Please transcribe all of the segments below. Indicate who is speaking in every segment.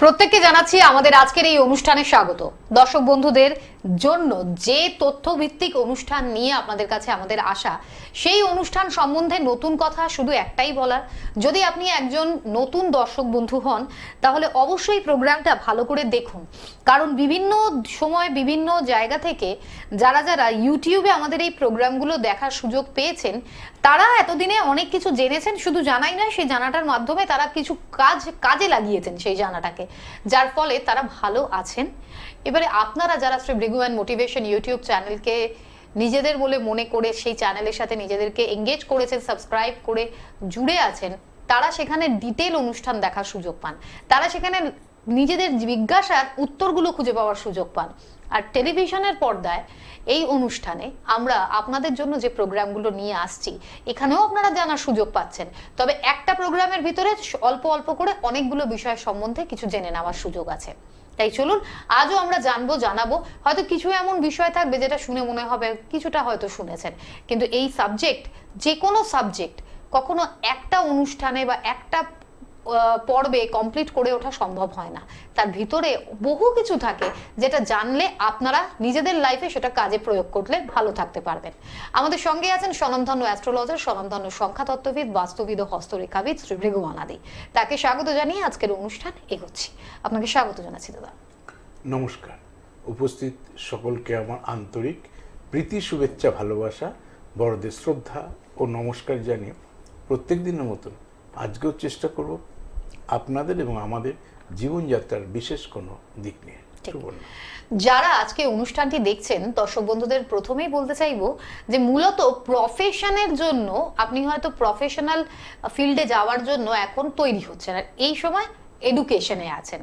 Speaker 1: প্রত্যেককে জানাচ্ছি আমাদের আজকের এই অনুষ্ঠানে স্বাগত। দর্শক বন্ধুদের জন্য যে তথ্যভিত্তিক অনুষ্ঠান নিয়ে আপনাদের কাছে আমাদের আশা, সেই অনুষ্ঠান সম্বন্ধে নতুন কথা শুধু একটাই বলার, যদি আপনি একজন নতুন দর্শক বন্ধু হন তাহলে অবশ্যই প্রোগ্রামটা ভালো করে দেখুন। কারণ বিভিন্ন সময় বিভিন্ন জায়গা থেকে যারা যারা ইউটিউবে আমাদের এই প্রোগ্রামগুলো দেখার সুযোগ পেয়েছেন, তারা এতদিনে অনেক কিছু জেনেছেন। শুধু জানাই নয়, সেই জানাটার মাধ্যমে তারা কিছু কাজে লাগিয়েছেন সেই জানাটাকে, যার ফলে তারা ভালো আছেন। এবারে আপনারা যারা Shri Bhrigu and motivation YouTube চ্যানেলকে নিজেদের বলে মনে করে সেই চ্যানেলের সাথে নিজেদেরকে এঙ্গেজ করেছেন, সাবস্ক্রাইব করে জুড়ে আছেন, তারা সেখানে ডিটেল অনুষ্ঠান দেখার সুযোগ পান, তারা সেখানে নিজেদের জিজ্ঞাসার উত্তরগুলো খুঁজে পাওয়ার সুযোগ পান। আর টেলিভিশনের পর্দায় এই অনুষ্ঠানে আমরা আপনাদের জন্য যে প্রোগ্রামগুলো নিয়ে আসছি, এখানেও আপনারা জানার সুযোগ পাচ্ছেন। তবে একটা প্রোগ্রামের ভিতরে অল্প অল্প করে অনেকগুলো বিষয় সম্বন্ধে কিছু জেনে নেওয়ার সুযোগ আছে। তাই চলুন আজও আমরা জানাবো। হয়তো কিছু এমন বিষয় থাকবে যেটা শুনে মনে হবে কিছুটা হয়তো শুনেছেন, কিন্তু এই সাবজেক্ট, যে কোনো সাবজেক্ট কখনো একটা অনুষ্ঠানে বা একটা পর্বে কমপ্লিট করে ওঠা সম্ভব হয় না। তার ভিতরে বহু কিছু থাকে যেটা জানলে আপনারা নিজেদের লাইফে সেটা কাজে প্রয়োগ করলে ভালো থাকতে পারবেন। আমাদের সঙ্গে আছেন স্বনামধন্য অ্যাস্ট্রোলজার, স্বনামধন্য সংখ্যাতত্ত্ববিদ, বাস্তুবিদ ও হস্তরেখাবিদ শ্রী ভৃগু অনাদি। তাকে স্বাগত জানিয়ে আজকের অনুষ্ঠান এগোচ্ছি। আপনাকে স্বাগত জানাচ্ছি দাদা।
Speaker 2: নমস্কার। উপস্থিত সকলকে আমার আন্তরিক প্রীতি, শুভেচ্ছা, ভালোবাসা, বড়দের শ্রদ্ধা ও নমস্কার জানিয়ে প্রত্যেক দিনের মতন আজকেও চেষ্টা করব আপনাদের এবং আমাদের জীবনযাত্রার বিশেষ কোনো দিক নিয়ে।
Speaker 1: যারা আজকে অনুষ্ঠানটি দেখছেন দর্শক বন্ধুদের প্রথমেই বলতে চাইবো যে মূলত প্রফেশনের জন্য আপনি হয়তো প্রফেশনাল ফিল্ডে যাওয়ার জন্য এখন তৈরি হচ্ছেন, আর এই সময় এডুকেশনে আছেন।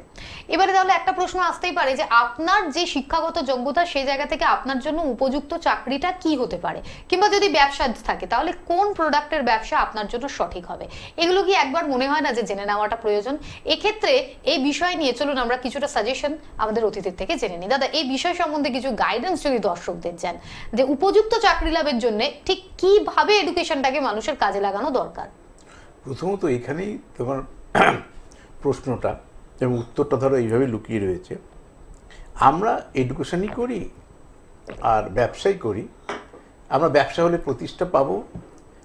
Speaker 1: এবারে তাহলে একটা প্রশ্ন আসতেই পারে যে আপনার যে শিক্ষাগত যোগ্যতা, সেই জায়গা থেকে আপনার জন্য উপযুক্ত চাকরিটা কি হতে পারে, কিংবা যদি ব্যবসা থাকে তাহলে কোন প্রোডাক্টের ব্যবসা আপনার জন্য সঠিক হবে। এগুলো কি একবার মনে হয় না যে জেনে নেওয়াটা প্রয়োজন? এক্ষেত্রে এই বিষয় নিয়ে চলুন আমরা কিছুটা সাজেশন আমাদের অতিথির থেকে জেনে নিই। দাদা, এই বিষয় সম্বন্ধে কিছু গাইডেন্স যদি দর্শকদের দেন যে উপযুক্ত চাকরি লাভের জন্য ঠিক কিভাবে এডুকেশনটাকে মানুষের কাজে লাগানো দরকার।
Speaker 2: প্রথমত এখানেই তোমার প্রশ্নটা এবং উত্তরটা ধরো এইভাবে লুকিয়ে রয়েছে। আমরা এডুকেশনই করি আর ব্যবসাই করি। আমরা ব্যবসা হলে প্রতিষ্ঠা পাবো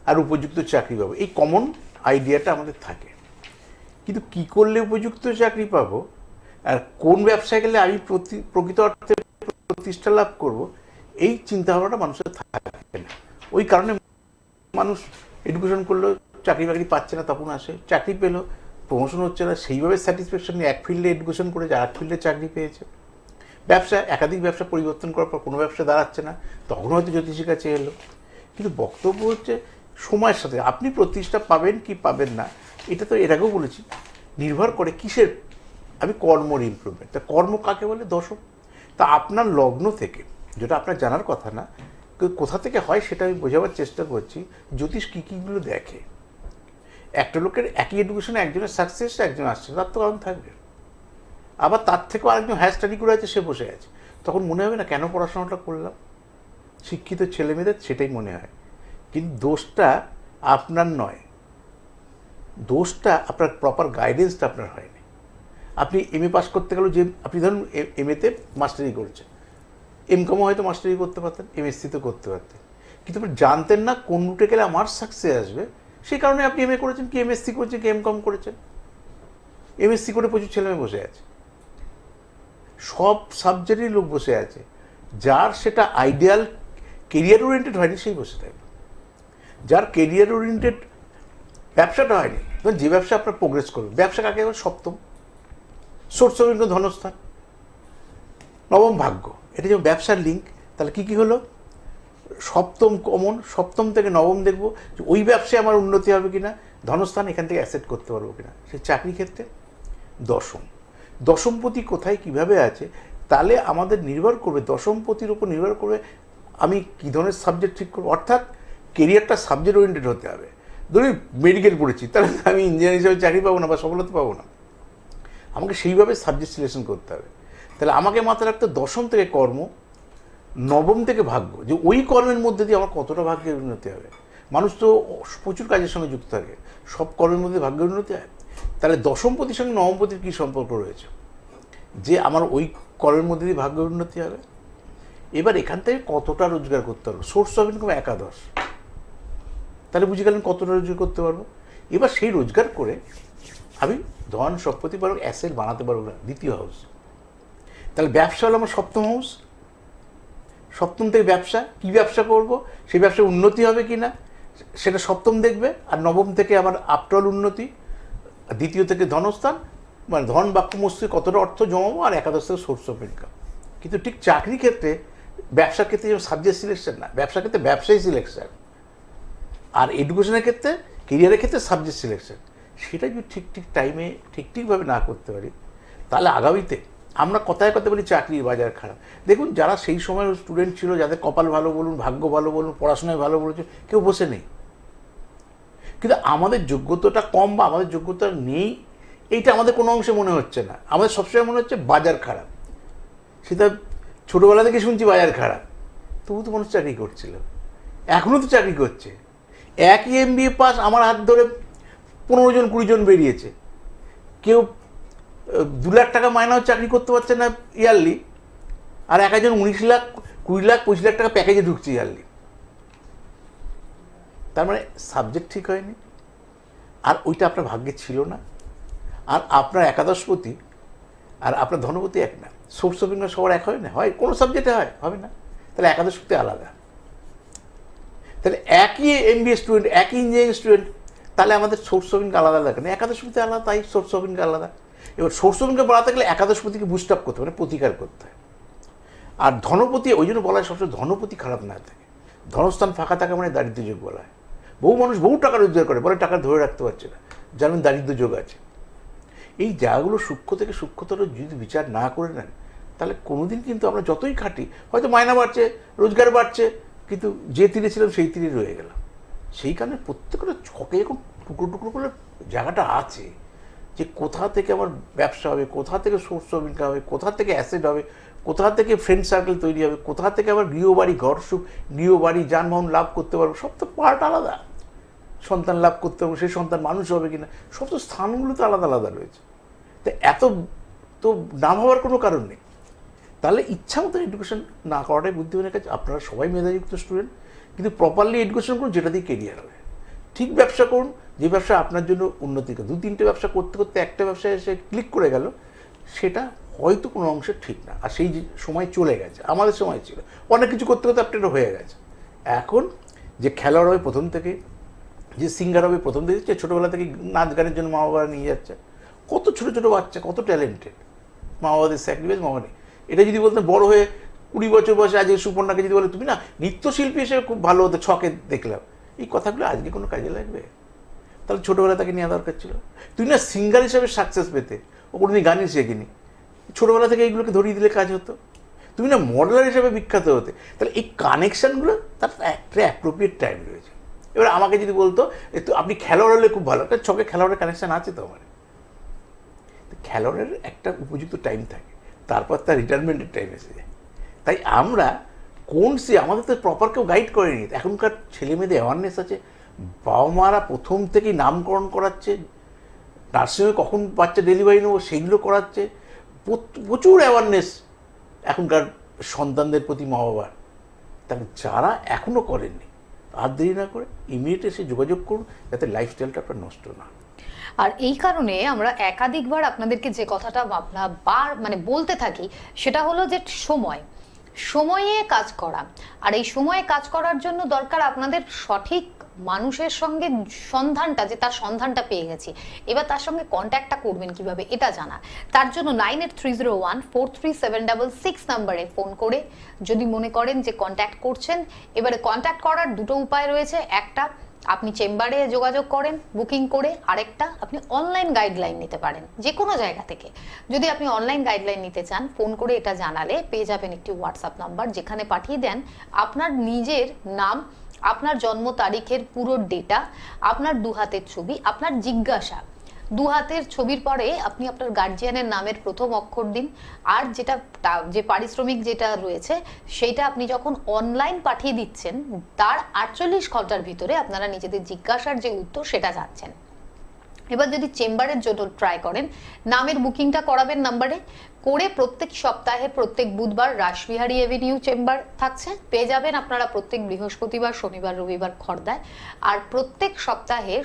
Speaker 2: আর উপযুক্ত চাকরি পাবো, এই কমন আইডিয়াটা আমাদের থাকে। কিন্তু কি করলে উপযুক্ত চাকরি পাবো আর কোন ব্যবসায় গেলে আমি প্রকৃত অর্থে প্রতিষ্ঠা লাভ করব, এই চিন্তাভাবনাটা মানুষের থাকে না। ওই কারণে মানুষ এডুকেশন করলেও চাকরি বাকরি পাচ্ছে না, তখন আসে। চাকরি পেলো, প্রমোশন হচ্ছে না, সেইভাবে স্যাটিসফ্যাকশন নেই। এক ফিল্ডে এডুকেশন করেছে আর এক ফিল্ডে চাকরি পেয়েছে। ব্যবসা, একাধিক ব্যবসা পরিবর্তন করার পর কোনো ব্যবসা দাঁড়াচ্ছে না, তখন হয়তো জ্যোতিষীর কাছে এলো। কিন্তু বক্তব্য হচ্ছে সময়ের সাথে আপনি প্রতিষ্ঠা পাবেন কি পাবেন না, এটা তো এর আগেও বলেছি, নির্ভর করে কিসের। আমি কর্মর ইমপ্রুভমেন্ট। তা কর্ম কাকে বলে? দশম। তা আপনার লগ্ন থেকে, যেটা আপনার জানার কথা না, কোথা থেকে হয় সেটা আমি বোঝাবার চেষ্টা করছি। জ্যোতিষ কী কীগুলো দেখে। একটা লোকের একই এডুকেশনে একজনের সাকসেস, একজন আসছে, তার তো কারণ থাকবে। আবার তার থেকেও আরেকজন হায়ার স্টাডি করে আছে, সে বসে আছে, তখন মনে হবে না কেন পড়াশোনাটা করলাম? শিক্ষিত ছেলেমেয়েদের সেটাই মনে হয়। কিন্তু দোষটা আপনার নয়, দোষটা আপনার প্রপার গাইডেন্সটা আপনার হয়নি। আপনি এমএ পাস করতে গেলেও, যে আপনি ধরুন এমএতে মাস্টারি করছেন, এমকমও হয়তো মাস্টারি করতে পারতেন, এমএসসিতে করতে পারতেন, কিন্তু আপনি জানতেন না কোন রুটে গেলে আমার সাকসেস আসবে। সেই কারণে আপনি এমএ করেছেন, কি এমএসসি করেছেন, কি এমকম করেছেন। এমএসসি করে প্রচুর ছেলেমেয়ে বসে আছে, সব সাবজেক্টেরই লোক বসে আছে। যার সেটা আইডিয়াল কেরিয়ার ওরিয়েন্টেড হয়নি, সেই বসে থাকবে। যার কেরিয়ার ওরিয়েন্টেড ব্যবসাটা হয়নি, যে ব্যবসা আপনার প্রোগ্রেস করবে, ব্যবসা কাকে বলে? সপ্তম সোর্স অফ ইনকাম, ধনস্থান। নবম ভাগ্য, এটা যেমন ব্যবসার লিঙ্ক। তাহলে কী কী হলো? সপ্তম কমন, সপ্তম থেকে নবম দেখবো যে ওই ব্যবসায় আমার উন্নতি হবে কিনা, ধনস্থান এখান থেকে অ্যাসেট করতে পারবো কিনা। সেই চাকরি ক্ষেত্রে দশম, দশমপতি কোথায় কিভাবে আছে, তাহলে আমাদের নির্ভর করবে, দশমপতির উপর নির্ভর করবে আমি কী ধরনের সাবজেক্ট ঠিক করবো। অর্থাৎ কেরিয়ারটা সাবজেক্ট ওরিয়েন্টেড হতে হবে। ধরুন মেডিকেল পড়েছি, তাহলে আমি ইঞ্জিনিয়ার হিসেবে চাকরি পাবো না বা সফলতা পাবো না, আমাকে সেইভাবে সাবজেক্ট সিলেকশন করতে হবে। তাহলে আমাকে মাথায় রাখতে দশম থেকে কর্ম, নবম থেকে ভাগ্য, যে ওই কর্মের মধ্যে দিয়ে আমার কতটা ভাগ্যের উন্নতি হবে। মানুষ তো প্রচুর কাজের সঙ্গে যুক্ত থাকে, সব কর্মের মধ্যে ভাগ্যের উন্নতি হয়। তাহলে দশমপতির সঙ্গে নবমপতির কী সম্পর্ক রয়েছে? যে আমার ওই কলের মধ্যে দিয়ে ভাগ্য উন্নতি হবে। এবার এখান থেকে কতটা রোজগার করতে পারবো, সোর্স অফ ইনকাম একাদশ, তাহলে বুঝে গেলেন কতটা রোজগার করতে পারবো। এবার সেই রোজগার করে আমি ধন সম্পত্তি পারবো, অ্যাসেট বানাতে পারবো না, দ্বিতীয় হাউস। তাহলে ব্যবসা হলো আমার সপ্তম হাউস। সপ্তম থেকে ব্যবসা, কি ব্যবসা করব, সেই ব্যবসায় উন্নতি হবে কি না সেটা সপ্তম দেখবে। আর নবম থেকে আমার আফটারঅল উন্নতি, দ্বিতীয় থেকে ধনস্থান, মানে ধন বাক্য মস্তিষ্কে কতটা অর্থ জমাবো, আর একাদশ থেকে সোর্স অফ ইনকাম। কিন্তু ঠিক চাকরির ক্ষেত্রে, ব্যবসার ক্ষেত্রে যেমন সাবজেক্ট সিলেকশন না, ব্যবসার ক্ষেত্রে ব্যবসায়ী সিলেকশন, আর এডুকেশনের ক্ষেত্রে, কেরিয়ারের ক্ষেত্রে সাবজেক্ট সিলেকশন। সেটা যদি ঠিক টাইমে ঠিকভাবে না করতে পারি, তাহলে আগামীতে আমরা কথায় কথা বলি চাকরির বাজার খারাপ। দেখুন, যারা সেই সময় স্টুডেন্ট ছিল, যাদের কপাল ভালো বলুন, ভাগ্য ভালো বলুন, পড়াশোনায় ভালো বলেছে, কেউ বসে নেই। কিন্তু আমাদের যোগ্যতাটা কম বা আমাদের যোগ্যতা নেই, এইটা আমাদের কোনো অংশে মনে হচ্ছে না। আমাদের সবসময় মনে হচ্ছে বাজার খারাপ। সেটা ছোটোবেলা থেকে শুনছি বাজার খারাপ, তবু তো মানুষ চাকরি করছিল, এখনও তো চাকরি করছে। একই MBA পাস আমার হাত ধরে 15 জন 20 জন বেরিয়েছে। কেউ 2 লাখ টাকা মাইনাও চাকরি করতে পারছে না ইয়ারলি, আর একজন 19 লাখ 20 লাখ 25 লাখ টাকা প্যাকেজে ঢুকছে ইয়ারলি। তার মানে সাবজেক্ট ঠিক হয়নি, আর ওইটা আপনার ভাগ্যে ছিল না। আর আপনার একাদশপতি আর আপনার ধনপতি এক না, সোর্স অফ ইনকাম সবার এক হয় না, হয় কোনো সাবজেক্টে হয়, হবে না। তাহলে একাদশপতি আলাদা। তাহলে একই MBA স্টুডেন্ট, একই ইঞ্জিনিয়ারিং স্টুডেন্ট, তাহলে আমাদের সোর্স অফ ইনকাম আলাদা লাগে না, একাদশপতি আলাদা, তাই সোর্স অফ ইনকাম আলাদা। এবার সোর্স অফ ইনকাম বাড়াতে গেলে একাদশপতিকে বুস্ট আপ করতে হবে, মানে প্রতিকার করতে হয়। আর ধনপতি, ওই জন্য বলা হয় সবসময় ধনপতি খারাপ না থাকে, ধনস্থান ফাঁকা থাকা মানে দারিদ্র্য যোগ বলা হয়। বহু মানুষ বহু টাকা রোজগার করে, বলে টাকা ধরে রাখতে পারছে না, জানেন দারিদ্র্য যোগ আছে। এই জায়গাগুলো সূক্ষ্ম থেকে সূক্ষ্মতর যদি বিচার না করে নেন, তাহলে কোনোদিন কিন্তু আমরা যতই খাটি, হয়তো মায়না বাড়ছে, রোজগার বাড়ছে, কিন্তু যে তীরে ছিলাম সেই তীরে রয়ে গেলাম। সেই কারণে প্রত্যেকটা ছকে যখন টুকরো টুকরো করে জায়গাটা আছে, যে কোথা থেকে আমার ব্যবসা হবে, কোথা থেকে সোর্স অফ ইনকাম হবে, কোথা থেকে অ্যাসেট হবে, কোথা থেকে ফ্রেন্ড সার্কেল তৈরি হবে, কোথা থেকে আবার গৃহবাড়ি, ঘর সুখ, গৃহবাড়ি, যানবাহন লাভ করতে পারবো, সব তো পার্ট আলাদা। সন্তান লাভ করতে পারবো, সেই সন্তান মানুষ হবে কিনা, সব তো স্থানগুলো তো আলাদা আলাদা রয়েছে। তো এত তো না ভাবার কোনো কারণ নেই। তাহলে ইচ্ছা মতো এডুকেশন না করাটাই বুদ্ধিমানের কাছে। আপনারা সবাই মেধাযুক্ত স্টুডেন্ট, কিন্তু প্রপারলি এডুকেশন করুন, যেটা দিয়ে কেরিয়ার হবে। ঠিক ব্যবসা করুন, যে ব্যবসা আপনার জন্য উন্নতি করে। 2-3টে ব্যবসা করতে করতে একটা ব্যবসায় এসে ক্লিক করে গেল, সেটা হয়তো কোনো অংশে ঠিক না, আর সেই সময় চলে গেছে। আমাদের সময় ছিল অনেক কিছু করতে করতে আপনার হয়ে গেছে। এখন যে খেলোয়াড় হবে প্রথম থেকে, যে সিঙ্গার হবে প্রথম থেকে, যে ছোটোবেলা থেকে নাচ গানের জন্য মা বাবারা নিয়ে যাচ্ছে, কত ছোটো ছোটো বাচ্চা, কত ট্যালেন্টেড, মা বাবাদের স্যাক্রিফাইস মা বাবা। এটা যদি বলতেন বড় হয়ে 20 বছর বয়সে আজকে সুপর্ণাকে যদি বলে তুমি না নৃত্যশিল্পী হিসেবে খুব ভালো হতো, ছকে দেখলাম, এই কথাগুলো আজকে কোনো কাজে লাগবে? তাহলে ছোটোবেলা তাকে নেওয়া দরকার ছিল। তুই না সিঙ্গার হিসাবে সাকসেস পেতে, ও কোনোদিন গানই শেখেনি, ছোটোবেলা থেকে এইগুলোকে ধরিয়ে দিলে কাজ হতো। তুমি না মডেলার হিসাবে বিখ্যাত হতে। তাহলে এই কানেকশানগুলো তার একটা অ্যাপ্রোপ্রিয়েট টাইম রয়েছে। এবার আমাকে যদি বলতো আপনি খেলোয়াড় হলে খুব ভালো, একটা ছকে খেলোয়াড়ের কানেকশান আছে তো আমার। খেলোয়াড়ের একটা উপযুক্ত টাইম থাকে, তারপর তার রিটায়ারমেন্টের টাইম এসে যায়। তাই আমরা আমাদের তো প্রপার কেউ গাইড করেনি। এখনকার ছেলে মেয়েদের অ্যাওয়ারনেস আছে, বাবা মারা প্রথম থেকেই নামকরণ করাচ্ছে, নার্সিংহোমে কখন বাচ্চা ডেলিভারি নেবো সেগুলো করাচ্ছে, প্রচুর অ্যাওয়ারনেস এখনকার সন্তানদের প্রতি মা বাবার। তাহলে যারা এখনও করেননি, আর দেরি না করে ইমিডিয়েট এসে যোগাযোগ করুন, যাতে লাইফস্টাইলটা আপনার নষ্ট না।
Speaker 1: আর এই কারণে আমরা একাধিকবার আপনাদেরকে যে কথাটা মানে বলতে থাকি, সেটা হলো যে সময়ে কাজ করা। আর এই সময়ে কাজ করার জন্য দরকার আপনাদের সঠিক মানুষের সঙ্গে সন্ধানটা, যে তার সন্ধানটা পেয়ে গেছি, এবার তার সঙ্গে কন্ট্যাক্টটা করবেন কিভাবে এটা জানা। তার জন্য 9830143766 নাম্বারে ফোন করে যদি মনে করেন যে কন্ট্যাক্ট করছেন, এবারে কন্ট্যাক্ট করার দুটো উপায় রয়েছে। একটা, আপনি চেম্বারে যোগাযোগ করেন বুকিং করে, আরেকটা আপনি অনলাইন গাইডলাইন নিতে পারেন যে কোনো জায়গা থেকে। যদি আপনি অনলাইন গাইডলাইন নিতে চান, ফোন করে এটা জানালে পেয়ে যাবেন একটি হোয়াটসঅ্যাপ নাম্বার, যেখানে পাঠিয়ে দেন আপনার নিজের নাম, আপনার জন্ম তারিখের পুরো ডেটা, আপনার 2 হাতের ছবি, আপনার জিজ্ঞাসা। 2 হাতের ছবির পরে আপনি আপনার গার্জিয়ানের নামের প্রথম অক্ষর দিন, আর যে পারিশ্রমিক যেটা রয়েছে সেইটা আপনি যখন অনলাইন পাঠিয়ে দিচ্ছেন, তার 48 ঘন্টার ভিতরে আপনারা নিজেদের জিজ্ঞাসার যে উত্তর সেটা যাচ্ছেন। এবার যদি চেম্বারের জন্য ট্রাই করেন, নামের বুকিংটা করাবেন নাম্বারে, করে প্রত্যেক সপ্তাহে প্রত্যেক বুধবার রাসবিহারী এভিনিউ চেম্বার থাকছে, পেয়ে যাবেন আপনারা প্রত্যেক বৃহস্পতিবার, শনিবার, রবিবার খড়দায়, আর প্রত্যেক সপ্তাহে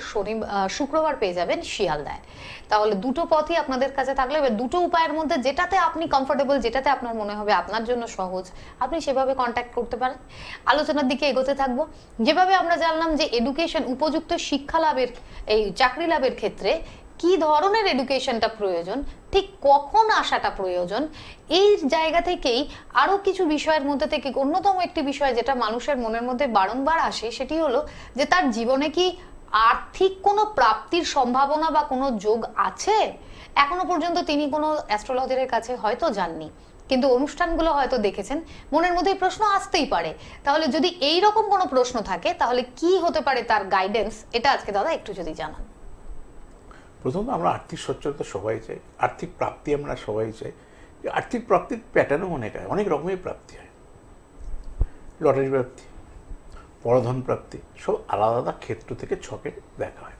Speaker 1: শুক্রবার পেয়ে যাবেন শিয়ালদায়। তাহলে দুটো পথই আপনাদের কাছে থাকলে, দুটো উপায়ের মধ্যে যেটাতে আপনি কমফোর্টেবল, যেটাতে আপনার মনে হবে আপনার জন্য সহজ, আপনি সেভাবে কন্ট্যাক্ট করতে পারেন। আলোচনার দিকে এগোতে থাকবো। যেভাবে আমরা জানলাম যে এডুকেশন, উপযুক্ত শিক্ষা লাভের, এই চাকরি লাভের ক্ষেত্রে কি ধরনের এডুকেশনটা প্রয়োজন, ঠিক কখন আসাটা প্রয়োজন, এই জায়গা থেকেই আরো কিছু বিষয়ের মধ্যে থেকে অন্যতম একটি বিষয় যেটা মানুষের মনের মধ্যে বারংবার আসে, সেটি হলো যে তার জীবনে কি আর্থিক কোনো প্রাপ্তির সম্ভাবনা বা কোনো যোগ আছে। এখনো পর্যন্ত তিনি কোনো অ্যাস্ট্রোলজারের কাছে হয়তো যাননি, কিন্তু অনুষ্ঠানগুলো হয়তো দেখেছেন, মনের মধ্যে প্রশ্ন আসতেই পারে। তাহলে যদি এই রকম কোনো প্রশ্ন থাকে, তাহলে কি হতে পারে তার গাইডেন্স, এটা আজকে দাদা একটু যদি জানান।
Speaker 2: প্রথমত আমরা আর্থিক সচ্ছলতা সবাই চাই, আর্থিক প্রাপ্তি আমরা সবাই চাই। আর্থিক প্রাপ্তির প্যাটার্নও অনেক রকমের প্রাপ্তি হয়। লটারি প্রাপ্তি, পরধন প্রাপ্তি, সব আলাদা আলাদা ক্ষেত্র থেকে ছকে দেখা হয়।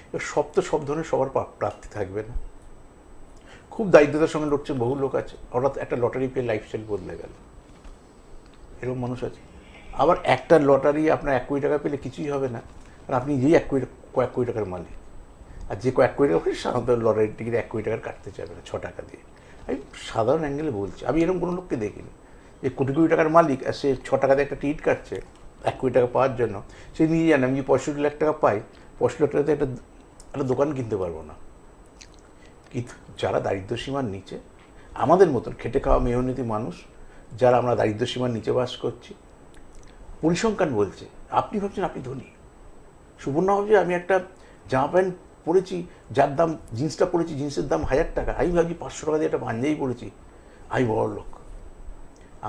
Speaker 2: এবার সব ধরনের সবার প্রাপ্তি থাকবে না। খুব দারিদ্রতার সঙ্গে লড়ছে বহু লোক আছে, হঠাৎ একটা লটারি পেয়ে লাইফস্টাইল বদলে গেল, এরকম মানুষ আছে। আবার একটা লটারি আপনার 1 কোটি টাকা পেলে কিছুই হবে না, আর আপনি যেই কয়েক কোটি টাকার মালিক। আর যে কয়েক কোটি টাকা সাধারণত লটারির টিকিট 1 কোটি টাকার কাটতে চাইবে না 6 টাকা দিয়ে। আমি সাধারণ অ্যাঙ্গেলে বলছি, আমি এরকম কোনো লোককে দেখিনি যে কোটি কোটি টাকার মালিক আর সে 6 টাকা দিয়ে একটা টিকিট কাটছে 1 কোটি টাকা পাওয়ার জন্য। সে নিজে জানে আমি যে 65 লাখ টাকা পাই, 65 লাখ টাকাতে একটা দোকান কিনতে পারবো না। কিন্তু যারা দারিদ্র সীমার নিচে, আমাদের মতন খেটে খাওয়া মেহনতি মানুষ, যারা আমরা দারিদ্র সীমার নিচে বাস করছি, পরিসংখ্যান বলছে, আপনি ভাবছেন আপনি ধনী, সুবর্ণা ভাবছে আমি একটা জামা প্যান্ট পরেছি যার দাম, জিন্সটা পরেছি জিন্সের দাম 1000 টাকা, আমি ভাবছি 500 টাকা দিয়ে একটা পাঞ্জাবি পরেছি, আমি বড় লোক।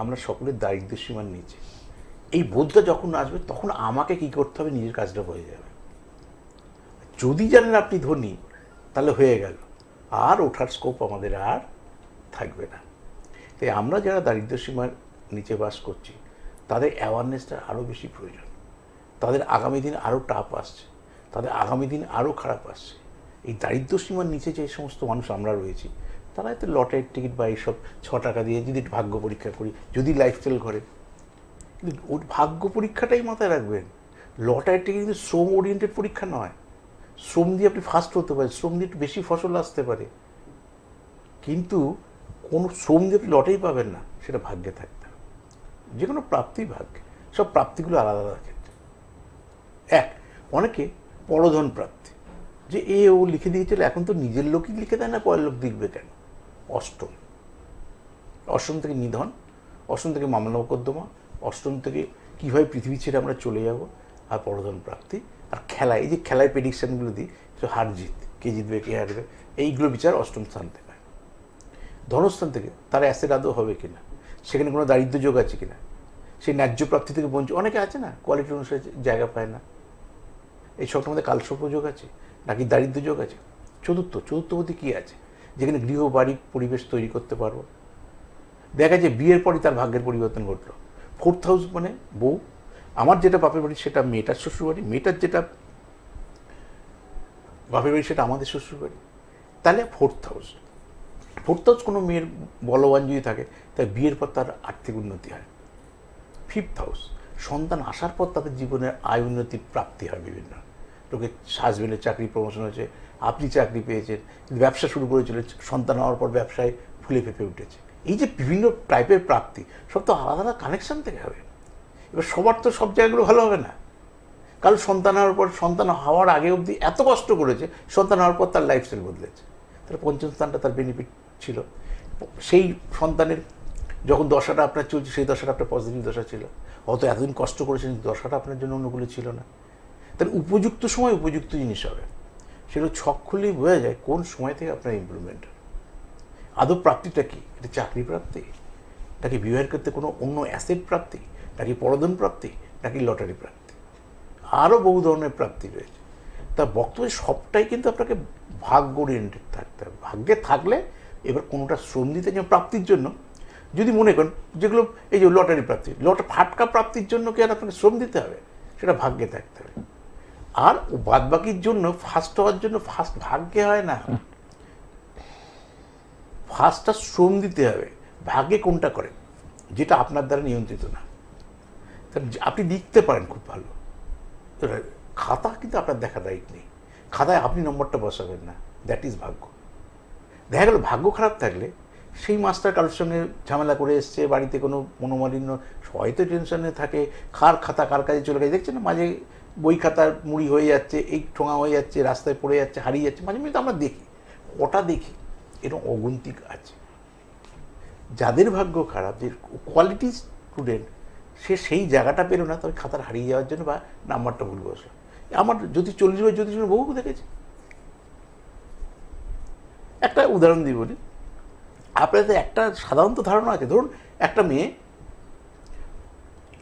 Speaker 2: আমরা সকলের দারিদ্র সীমার নিচে। এই বোধটা যখন আসবে তখন আমাকে কি করতে হবে, নিজের কাজটা হয়ে যাবে। যদি জানেন আপনি ধনী, তাহলে হয়ে গেল, আর ওঠার স্কোপ আমাদের আর থাকবে না। তাই আমরা যারা দারিদ্র সীমার নিচে বাস করছি, তাদের অ্যাওয়ারনেসটা আরও বেশি প্রয়োজন। তাদের আগামী দিন আরও টাফ আসছে, তাদের আগামী দিন আরও খারাপ আসছে। এই দারিদ্র সীমার নিচে যে সমস্ত মানুষ আমরা রয়েছি, তারা এতে লটারির টিকিট বা এইসব 6 টাকা দিয়ে যদি ভাগ্য পরীক্ষা করি, যদি লাইফস্টাইল করে, কিন্তু ওর ভাগ্য পরীক্ষাটাই মাথায় রাখবেন। লটারির টিকিট কিন্তু শ্রম ওরিয়েন্টেড পরীক্ষা নয়। শ্রম দিয়ে আপনি ফার্স্ট হতে পারেন, শ্রম দিয়ে একটু বেশি ফসল আসতে পারে, কিন্তু কোনো শ্রম দিয়ে আপনি লটারি পাবেন না, সেটা ভাগ্যে থাকতে হবে। যে কোনো প্রাপ্তি ভাগ্যে, সব প্রাপ্তিগুলো আলাদা আলাদা ক্ষেত্রে। অনেকে পরধন প্রাপ্তি, যে ও লিখে দিয়েছিল, এখন তো নিজের লোকই লিখে দেয় না, পরের লোক লিখবে কেন। অষ্টম থেকে নিধন, অষ্টম থেকে মামলা মোকদ্দমা, অষ্টম থেকে কীভাবে পৃথিবী ছেড়ে আমরা চলে যাব, আর পরধন প্রাপ্তি। আর খেলায়, এই যে খেলায় প্রেডিকশানগুলো দিই, তো হার জিত, কে জিতবে কে হারবে, এইগুলো বিচার অষ্টম স্থান থেকে হয়। ধনস্থান থেকে তার অ্যাসেট আদৌ হবে কিনা, সেখানে কোনো দারিদ্র যোগ আছে কিনা, সেই ন্যায্য প্রাপ্তি থেকে বঞ্চিত অনেকে আছে না, কোয়ালিটি অনুসারে জায়গা পায় না, এই সবটার মধ্যে কালসর্প যোগ আছে নাকি দারিদ্র যোগ আছে। চতুর্থপতি কী আছে, যেখানে গৃহ বাড়ি পরিবেশ তৈরি করতে পারবো। দেখা যায় বিয়ের পরই তার ভাগ্যের পরিবর্তন ঘটলো। 4th হাউস মানে বউ, আমার যেটা বাপের বাড়ি সেটা মেয়েটার শ্বশুর বাড়ি, মেয়েটার যেটা বাপের বাড়ি সেটা আমাদের শ্বশুর বাড়ি। তাহলে 4th হাউস কোনো মেয়ের বলবান যদি থাকে, তাই বিয়ের পর তার আর্থিক উন্নতি হয়। 5th হাউস, সন্তান আসার পর তাদের জীবনের আয় উন্নতির প্রাপ্তি হয়। বিভিন্ন লোকে হাজবেন্ডের চাকরি প্রমোশন হয়েছে, আপনি চাকরি পেয়েছেন, ব্যবসা শুরু করেছিলেন, সন্তান হওয়ার পর ব্যবসায় ফুলে ফেঁপে উঠেছে। এই যে বিভিন্ন টাইপের প্রাপ্তি, সব তো আলাদা আলাদা কানেকশান থেকে হবে। এবার সবার তো সব জায়গাগুলো ভালো হবে না। কারণ সন্তান হওয়ার পর, সন্তান হওয়ার আগে অবধি এত কষ্ট করেছে, সন্তান হওয়ার পর তার লাইফস্টাইল বদলেছে, তার পঞ্চম স্থানটা তার বেনিফিট ছিল। সেই সন্তানের যখন দশাটা আপনার চলছে, সেই দশাটা আপনার পজিটিভ দশা ছিল, অত এতদিন কষ্ট করেছেন, দশাটা আপনার জন্য অনুকূলে ছিল না। তাহলে উপযুক্ত সময় উপযুক্ত জিনিস হবে, সেগুলো ছক খুললেই বোঝা যায় কোন সময় থেকে আপনার ইমপ্রুভমেন্ট। আদৌ প্রাপ্তিটা কি, এটা চাকরি প্রাপ্তি নাকি বিবাহের ক্ষেত্রে কোনো অন্য অ্যাসেট প্রাপ্তি, নাকি পরধন প্রাপ্তি, নাকি লটারি প্রাপ্তি, আরও বহু ধরনের প্রাপ্তি রয়েছে। তা বক্তব্য সবটাই কিন্তু আপনাকে ভাগ্য ওরিয়েন্টেড থাকতে হবে। ভাগ্যে থাকলে এবার কোনোটা শ্রম দিতে যেমন প্রাপ্তির জন্য যদি মনে করেন, যেগুলো এই যে লটারি প্রাপ্তি, ফাটকা প্রাপ্তির জন্য কি আর আপনাকে শ্রম দিতে হবে, সেটা ভাগ্যে থাকতে হবে। আর বাদ বাকির জন্য ফার্স্ট হওয়ার জন্য ফার্স্ট ভাগ্যে হয় না, ফার্স্টটা শ্রম দিতে হবে, ভাগ্যে কোনটা করেন যেটা আপনার দ্বারা নিয়ন্ত্রিত না। আপনি লিখতে পারেন খুব ভালো, খাতা কিন্তু আপনার দেখার রাইট নেই, খাতায় আপনি নম্বরটা বসাবেন না, দ্যাট ইজ ভাগ্য। দেখা গেল ভাগ্য খারাপ থাকলে সেই মাস্টার কারোর সঙ্গে ঝামেলা করে এসছে, বাড়িতে কোনো মনোমালিন্য, হয়তো টেনশনে থাকে, খাতা কার কাজে চলে গেছে, দেখছেন না মাঝে বই খাতার মুড়ি হয়ে যাচ্ছে, এই ঠোঙা হয়ে যাচ্ছে, রাস্তায় পড়ে যাচ্ছে, হারিয়ে যাচ্ছে, মাঝে মাঝে তো আমরা দেখি, ওটা দেখি, এরকম অগুন্তিক আছে। যাদের ভাগ্য খারাপ, যে কোয়ালিটি স্টুডেন্ট, সে সেই জায়গাটা পেল না, তবে খাতার হারিয়ে যাওয়ার জন্য বা নাম্বারটা ভুল বসলো। আমার যদি 40 জ্যোতিষ বহু দেখেছি। একটা উদাহরণ দিই বলি, আপনাদের একটা সাধারণত ধারণা আছে, ধরুন একটা মেয়ে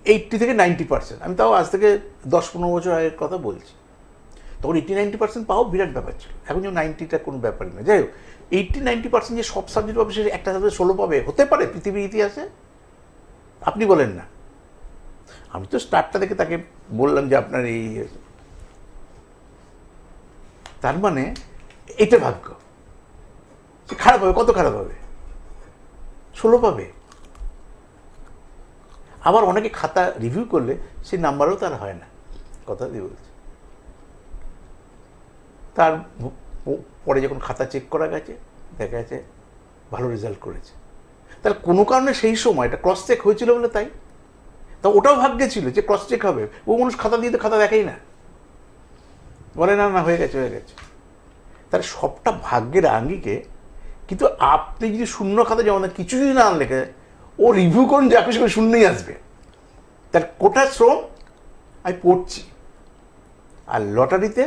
Speaker 2: 80 থেকে 90%, আমি তাও আজ থেকে 10-15 বছর আগের কথা বলছি, তখন 80-90% পাও বিরাট ব্যাপার ছিল, এখন যে 90টা কোনো ব্যাপারই না। যাই হোক, 80-90% যে সব সাবজেক্ট পাবে, সে একটা সাবজেক্ট 16 পাবে, হতে পারে পৃথিবীর ইতিহাসে? আপনি বলেন না। আমি তো স্টার্টটা দেখে তাকে বললাম যে আপনার এই, তার মানে এটা ভাগ্য। খারাপ হবে, কত খারাপ হবে? 16 পাবে। আবার অনেকে খাতা রিভিউ করলে সেই নাম্বারও তার হয় না, কথা দিয়ে বলছে। তার পরে যখন খাতা চেক করা গেছে, দেখা গেছে ভালো রেজাল্ট করেছে। তাহলে কোনো কারণে সেই সময় এটা ক্রস চেক হয়েছিল বলে তাই, তা ওটাও ভাগ্যে ছিল যে ক্রস চেক হবে। ও মানুষ খাতা দিয়ে তো খাতা দেখাই না, বলে না না হয়ে গেছে হয়ে গেছে। তাহলে সবটা ভাগ্যের আঙ্গিকে। কিন্তু আপনি যদি শূন্য খাতা যেমন কিছু যদি না লেখে, ও রিভিউ করুন যে আপনি সেখানে শূন্যই আসবে, তার কোটা শ্রম আমি পড়ছি। আর লটারিতে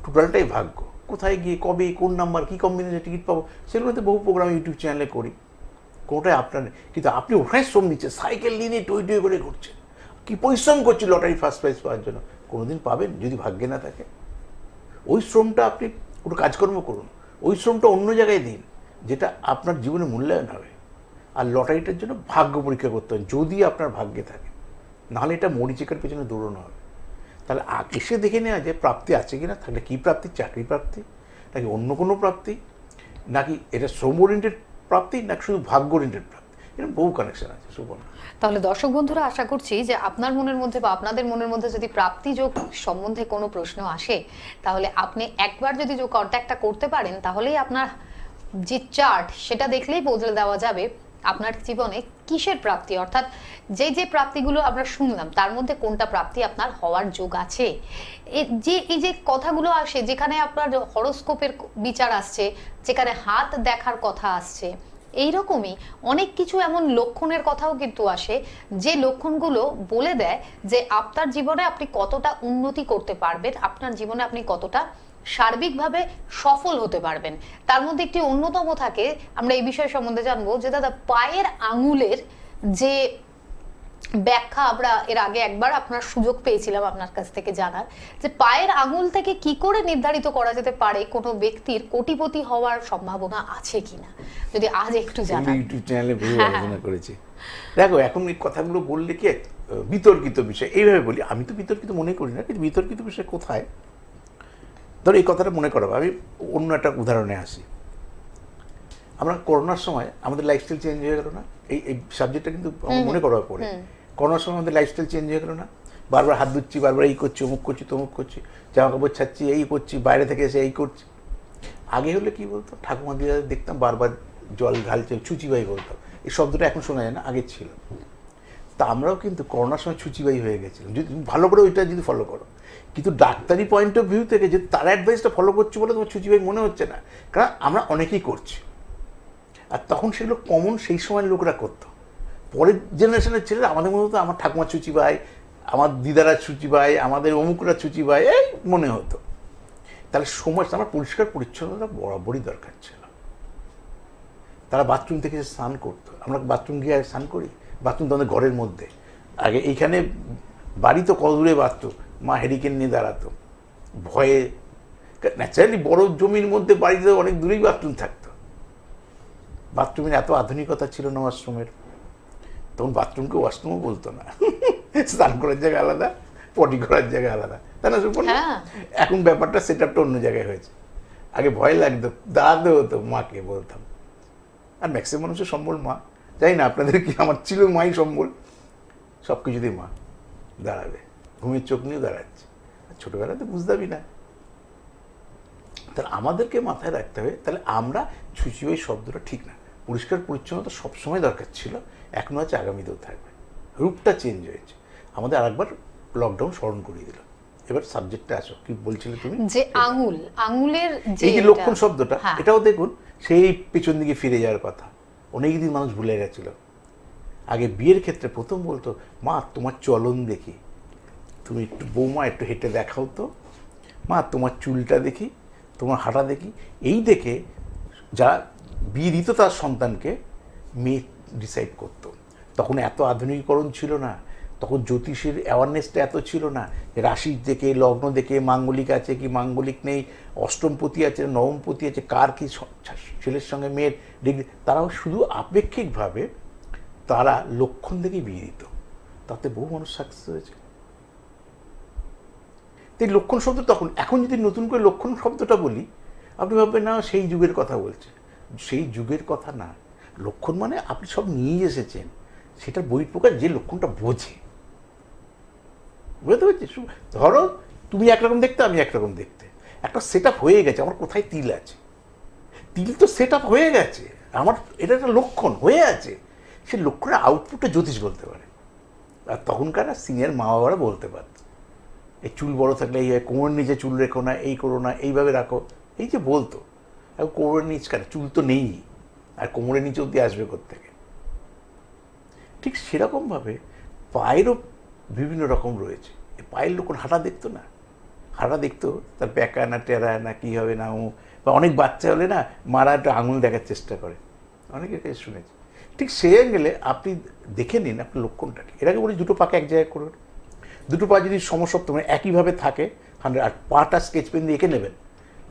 Speaker 2: টোটালটাই ভাগ্য, কোথায় গিয়ে কবে কোন নাম্বার কী কম্বিনেশনে টিকিট পাবো, সেগুলোতে বহু প্রোগ্রাম ইউটিউব চ্যানেলে করি, কোনোটাই আপনার নেই। কিন্তু আপনি ওখানে শ্রম দিচ্ছেন, সাইকেল নিয়ে টই টই করে ঘুরছেন, কী পরিশ্রম করছে লটারি ফার্স্ট প্রাইজ পাওয়ার জন্য, কোনোদিন পাবেন যদি ভাগ্যে না থাকে। ওই শ্রমটা আপনি কোনো কাজকর্ম করুন, ওই শ্রমটা অন্য জায়গায় দিন, যেটা আপনার জীবনে মূল্যায়ন হবে। আর লটারিটার জন্য ভাগ্য পরীক্ষা করতে হবে, যদি আপনার ভাগ্যে থাকে, নাহলে এটা মরিচিকার পেছনে দৌড়ানো হবে। তাহলে এসে দেখে নেওয়া যে প্রাপ্তি আছে কিনা, থাকলে কী প্রাপ্তি, চাকরি প্রাপ্তি নাকি অন্য কোনো প্রাপ্তি, নাকি এটা শ্রম ওরিয়েন্টেড প্রাপ্তি, নাকি শুধু ভাগ্য ওরিয়েন্টেড প্রাপ্তি, এরকম বহু কানেকশন আছে। সুবর্ণা,
Speaker 1: তাহলে দর্শক বন্ধুরা, আশা করছি যে আপনার মনের মধ্যে বা আপনাদের মনের মধ্যে যদি প্রাপ্তিযোগ সম্বন্ধে কোনো প্রশ্ন আসে, তাহলে আপনি একবার যদি কন্ট্যাক্টটা করতে পারেন, তাহলেই আপনার যে চার্ট সেটা দেখলেই বদলে দেওয়া যাবে আপনার জীবনে কিসের প্রাপ্তি, অর্থাৎ যে যে প্রাপ্তিগুলো আমরা শুনলাম তার মধ্যে কোনটা প্রাপ্তি আপনার হওয়ার যোগ আছে। এই যে কথাগুলো আসে, যেখানে আপনার হরোস্কোপের বিচার আসছে, যেখানে হাত দেখার কথা আসছে, এইরকমই অনেক কিছু এমন লক্ষণের কথাও কিন্তু আসে, যে লক্ষণগুলো বলে দেয় যে আপনার জীবনে আপনি কতটা উন্নতি করতে পারবেন, আপনার জীবনে আপনি কতটা সার্বিকভাবে সফল হতে পারবেন। তার মধ্যে একটি অন্যতম থাকে, আমরা এই বিষয় সম্বন্ধে জানবো, যে দাদা পায়ের আঙুলের যে ব্যাখ্যা, আমরা এর আগে একবার আপনার সুযোগ পেয়েছিলাম আপনার কাছ থেকে জানার, যে পায়ের আঙুল থেকে কি করে নির্ধারিত করা যেতে পারে কোনো ব্যক্তির কোটিপতি হওয়ার সম্ভাবনা আছে কিনা, যদি আজ একটু জানান।
Speaker 2: ইউটিউব চ্যানেলে বহু আলোচনা করেছি। দেখো, এখন এই কথাগুলো বললে কি বিতর্কিত বিষয়, এইভাবে বলি, আমি তো বিতর্কিত মনে করি না, কিন্তু বিতর্কিত বিষয় কোথায়, ধরো এই কথাটা মনে করো। আমি অন্য একটা উদাহরণে আসি। আমরা করোনার সময় আমাদের লাইফস্টাইল চেঞ্জ হয়ে গেল না, এই সাবজেক্টটা কিন্তু মনে করার পরে, করোনার সময় আমাদের লাইফস্টাইল চেঞ্জ হয়ে গেল না, বারবার হাত ধুচ্ছি, বারবার এই করছি, অমুক করছি, তমুক করছি, জামা কাপড় ছাড়ছি, এই করছি, বাইরে থেকে এসে এই করছি। আগে হলে কি বলতো, ঠাকুমা দিদা দেখতাম বারবার জল ঢালছে, ছুচিবাই বলতাম, এই শব্দটা এখন শোনা যায় না, আগে ছিল। তা আমরাও কিন্তু করোনার সময় ছুচিবাই হয়ে গেছিলাম, যদি ভালো করে ওইটা যদি ফলো করো। কিন্তু ডাক্তারি পয়েন্ট অফ ভিউ থেকে যে তার অ্যাডভাইসটা ফলো করছি বলে তোমার ছুচিবাই মনে হচ্ছে না, কারণ আমরা অনেকেই করছি। আর তখন সেগুলো কমন সেই সময়ের লোকরা করতো। পরের জেনারেশনের ছেলেরা আমাদের মতো তো আমার ঠাকুমা ছুচিবাই, আমার দিদারা ছুচিবাই, আমাদের অমুকরা ছুচিবাই, এই মনে হতো। তাহলে সময় আমার পরিষ্কার পরিচ্ছন্নতা বরাবরই দরকার ছিল। তারা বাথরুম থেকে স্নান করতো, আমরা বাথরুম গিয়ে স্নান করি, বাথরুম তো আমাদের ঘরের মধ্যে। আগে এইখানে বাড়ি তো কত দূরে বাথরুম, মা হেরিকেন নিয়ে দাঁড়াতো ভয়ে, ন্যাচারালি বড় জমির মধ্যে বাড়িতে অনেক দূরেই বাথরুম থাকতো। বাথরুমের এত আধুনিকতা ছিল না ওয়াশরুমের, তখন বাথরুমকে ওয়াশরুমও বলতো না, স্নান করার জায়গা আলাদা, পটি করার জায়গা আলাদা, তাই না সুপর্ণা? এখন ব্যাপারটা সেট আপটা অন্য জায়গায় হয়েছে। আগে ভয় লাগতো, দাঁড়াতে হতো, মাকে বলতাম, আর ম্যাক্সিমাম মানুষের সম্বল মা। জানি না আপনাদের কি, আমার ছিল মাই সম্বল। সব কিছুতেই মা দাঁড়াবে, ঘুমের চোখ নিয়েও দাঁড়াচ্ছে। ছোটোবেলাতে বুঝতামই না। তাহলে আমাদেরকে মাথায় রাখতে হবে, তাহলে আমরা ছুঁচিবাই শব্দটা ঠিক না। পরিষ্কার পরিচ্ছন্নতা সবসময় দরকার ছিল, এখনও আছে, আগামীতেও থাকবে। রূপটা চেঞ্জ হয়েছে। আমাদের আরেকবার লকডাউন স্মরণ করিয়ে দিল। এবার সাবজেক্টে আসো, কি বলছিলে তুমি?
Speaker 1: যে আঙুলের
Speaker 2: এই যে লক্ষণ শব্দটা, এটাও দেখুন সেই পেছন দিকে ফিরে যাওয়ার কথা। অনেকদিন মানুষ ভুলে গেছিল। আগে বিয়ের ক্ষেত্রে প্রথম বলতো, মা তোমার চলন দেখি, তুমি একটু বৌমা একটু হেঁটে দেখাও তো, মা তোমার চুলটা দেখি, তোমার হাঁটা দেখি। এই দেখে যারা বিয়ে দিত তার সন্তানকে, মেয়ে ডিসাইড করতো। তখন এত আধুনিকীকরণ ছিল না, তখন জ্যোতিষের অ্যাওয়ারনেসটা এত ছিল না। রাশি দেখে, লগ্ন দেখে, মাঙ্গলিক আছে কি মাঙ্গলিক নেই, অষ্টমপতি আছে নবমপতি আছে, কার কি ছেলের সঙ্গে মেয়ের ডিগ্রি, তারাও শুধু আপেক্ষিকভাবে তারা লক্ষণ দেখেই বিয়ে দিত। তাতে বহু মানুষ সাকসেস হয়েছে। এই লক্ষণ শব্দ তখন, এখন যদি নতুন করে লক্ষণ শব্দটা বলি, আপনি ভাববেন না সেই যুগের কথা বলছে। সেই যুগের কথা না। লক্ষণ মানে আপনি সব নিয়ে এসেছেন, সেটার বহিঃপ্রকাশ যে লক্ষণটা বোঝে। বুঝতে পারছি? ধরো তুমি একরকম দেখতে, আমি একরকম দেখতে, একটা সেট আপ হয়ে গেছে। আমার কোথায় তিল আছে, তিল তো সেট আপ হয়ে গেছে, আমার এটা একটা লক্ষণ হয়ে আছে। সে লক্ষণের আউটপুটটা জ্যোতিষ বলতে পারে। আর তখনকার সিনিয়র মা বাবারা বলতে পারত, এই চুল বড় থাকলে এই কোমরের নিচে চুল রেখো না, এই করো না, এইভাবে রাখো, এই যে বলতো। এখন কোমরের নিচ কেন, চুল তো নেই, আর কোমরের নিচে অব্দি আসবে কোত্থেকে? ঠিক সেরকমভাবে পায়েরও বিভিন্ন রকম রয়েছে। পায়ের লক্ষণ, হাঁটা দেখতো না, হাঁটা দেখতো তার ব্যাকা না টেরা না কী হবে না, বা অনেক বাচ্চা হলে না মারা একটা আঙুল দেখার চেষ্টা করে, অনেকের কাছে শুনেছি। ঠিক সেই অ্যাঙ্গেলে আপনি দেখে নিন আপনার লক্ষণটা কি। এর আগে বলি দুটো পাকে এক জায়গায় করুন। দুটো পা যদি সমসপ্ত মানে একইভাবে থাকে 100, আর পাটা স্কেচ পেন দিয়ে এঁকে নেবেন।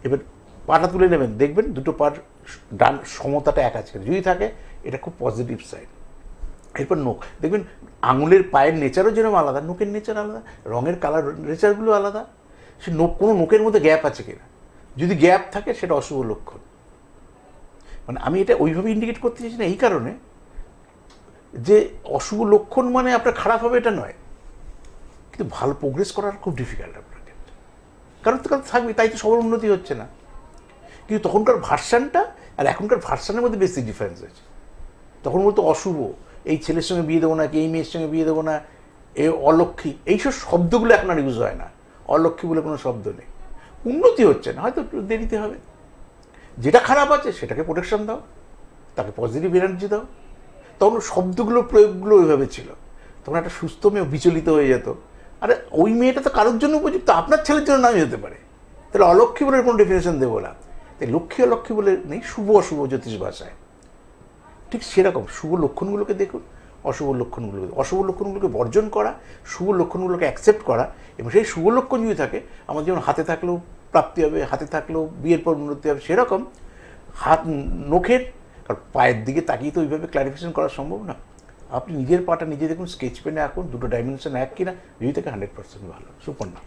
Speaker 2: এবার পাটা তুলে নেবেন, দেখবেন দুটো পার ডান সমতাটা এক আছে। যদি থাকে এটা খুব পজিটিভ সাইড। এরপর নোখ দেখবেন, আঙুলের পায়ের নেচারও যেরকম আলাদা, নোকের নেচার আলাদা, রঙের কালার নেচারগুলো আলাদা। সে কোনো নোকের মধ্যে গ্যাপ আছে কিনা, যদি গ্যাপ থাকে সেটা অশুভ লক্ষণ। মানে আমি এটা ওইভাবে ইন্ডিকেট করতে চাইছি না এই কারণে যে অশুভ লক্ষণ মানে আপনার খারাপ হবে এটা নয়, কিন্তু ভালো প্রোগ্রেস করার খুব ডিফিকাল্ট আপনার ক্ষেত্রে। কারণ তো থাকবে, তাই তো সবার উন্নতি হচ্ছে না। কিন্তু তখনকার ভার্সানটা আর এখনকার ভার্সানের মধ্যে বেশি ডিফারেন্স আছে। তখন বলতো অশুভ, এই ছেলের সঙ্গে বিয়ে দেবো না, কি এই মেয়ের সঙ্গে বিয়ে দেবো না, এ অলক্ষী, এইসব শব্দগুলো এখন আর ইউজ হয় না। অলক্ষী বলে কোনো শব্দ নেই। উন্নতি হচ্ছে না, হয়তো একটু দেরিতে হবে। যেটা খারাপ আছে সেটাকে প্রোটেকশন দাও, তাকে পজিটিভ এনার্জি দাও। তখন শব্দগুলো প্রয়োগগুলো ওইভাবে ছিল। তখন একটা সুস্থ মেয়ে বিচলিত হয়ে যেত, আরে ওই মেয়েটা তো কারোর জন্য উপযুক্ত, আপনার ছেলের জন্য নাও যেতে পারে, তাহলে অলক্ষী বলে কোনো ডেফিনেশন দেবো না। তাই লক্ষ্মী অলক্ষী বলে নেই, শুভ অশুভ জ্যোতিষ ভাষায়। ঠিক সেরকম শুভ লক্ষণগুলোকে দেখুন, অশুভ লক্ষণগুলোকে বর্জন করা, শুভ লক্ষণগুলোকে অ্যাকসেপ্ট করা। এবং সেই শুভ লক্ষণ যদি থাকে, আমাদের যেমন হাতে থাকলেও প্রাপ্তি হবে, হাতে থাকলেও বিয়ের পর উন্নতি হবে, সেরকম হাত নখের, কারণ পায়ের দিকে তাকিয়ে তো ওইভাবে ক্লারিফিকেশন করা সম্ভব না। আপনি নিজের পাটা নিজে দেখুন, স্কেচ পেনে আঁকুন, দুটো ডাইমেনশন এক কিনা, যদি থেকে 100% ভালো। সুপর্ণা।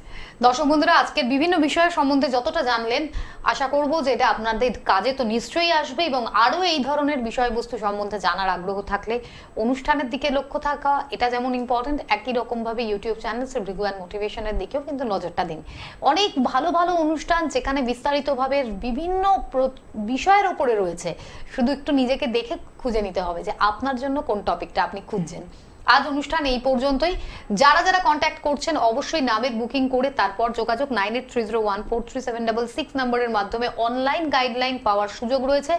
Speaker 1: দর্শক বন্ধুরা, আজকের বিভিন্ন বিষয় সম্বন্ধে যতটা জানলেন, আশা করব যে এটা আপনাদের কাজে তো নিশ্চয়ই আসবে। এবং আরও এই ধরনের বিষয়বস্তু সম্বন্ধে জানার আগ্রহ থাকলে অনুষ্ঠানের দিকে লক্ষ্য থাকা এটা যেমন ইম্পর্টেন্ট, একই রকমভাবে ইউটিউব চ্যানেল রিভিউ অ্যান্ড মোটিভেশনের দিকেও কিন্তু নজরটা দিন। অনেক ভালো ভালো অনুষ্ঠান যেখানে বিস্তারিতভাবে বিভিন্ন বিষয়ের ওপরে রয়েছে, শুধু একটু নিজেকে দেখে খুঁজে নিতে হবে যে আপনার জন্য কোন টপিকটা আপনি খুঁজছেন। আজ অনুষ্ঠান এই পর্যন্তই। যারা যারা কন্ট্যাক্ট করছেন অবশ্যই নামের বুকিং করে তারপর যোগাযোগ 9830143766 নম্বরের মাধ্যমে অনলাইন গাইডলাইন পাওয়ার সুযোগ রয়েছে।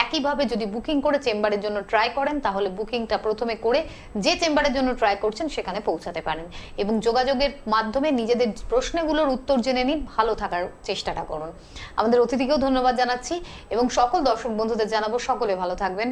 Speaker 1: একইভাবে যদি বুকিং করে চেম্বারের জন্য ট্রাই করেন, তাহলে বুকিংটা প্রথমে করে যে চেম্বারের জন্য ট্রাই করছেন সেখানে পৌঁছাতে পারেন। এবং যোগাযোগের মাধ্যমে নিজেদের প্রশ্নগুলোর উত্তর জেনে নিন, ভালো থাকার চেষ্টাটা করুন। আমাদের অতিথিকেও ধন্যবাদ জানাচ্ছি এবং সকল দর্শক বন্ধুদের জানাবো সকলে ভালো থাকবেন।